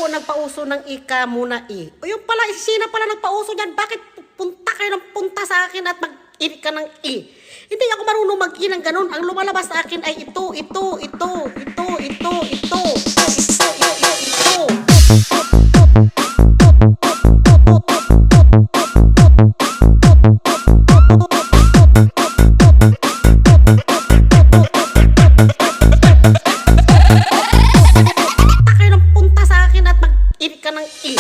po nagpauso ng ika muna eh. O yung pala, sina pala nagpauso dyan. Bakit punta kayo ng punta sa akin at mag-i ka ng i? Hindi ako marunong mag-i ng ganun. Ang lumalabas sa akin ay ito. Punta kayo ng punta sa akin at mag-i ka ng i.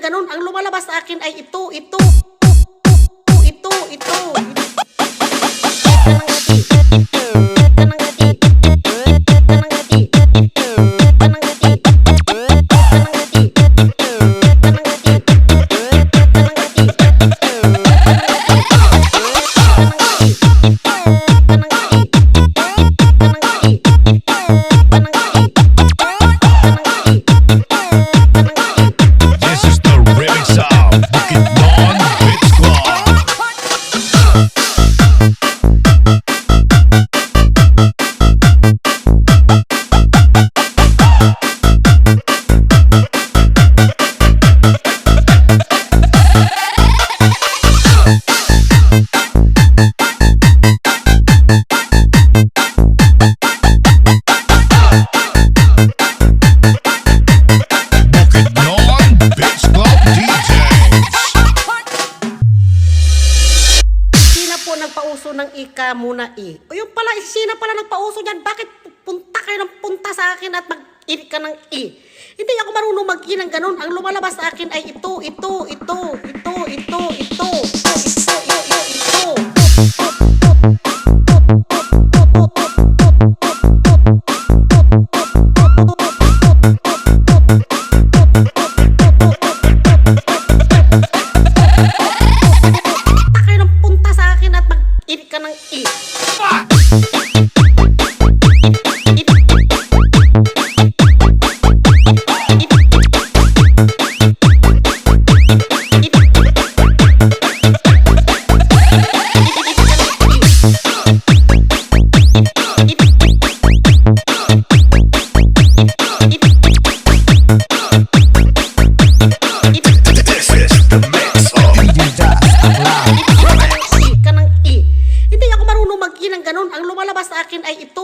Ganun, ang lumalabas sa akin ay ito. Nagpauso ng ika muna eh. O yung pala, sina pala nagpauso dyan. Bakit punta kayo ng punta sa akin at mag-i ka ng i? Hindi ako marunong mag-i ng ganun. Ang lumalabas sa akin ay ito. Ka ng i. Ng ganun, ang lumalabas sa akin ay ito.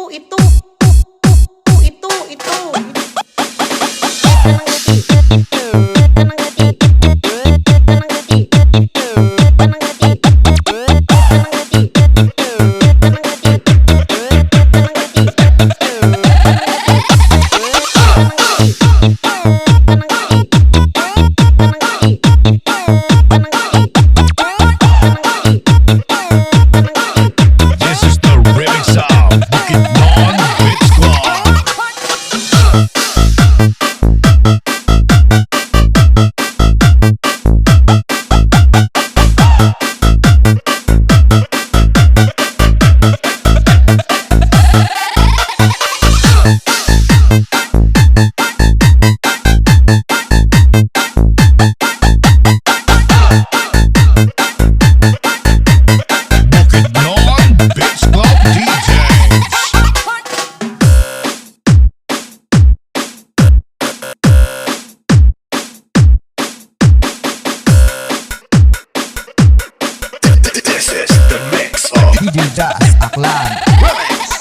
DJ Das Aklan.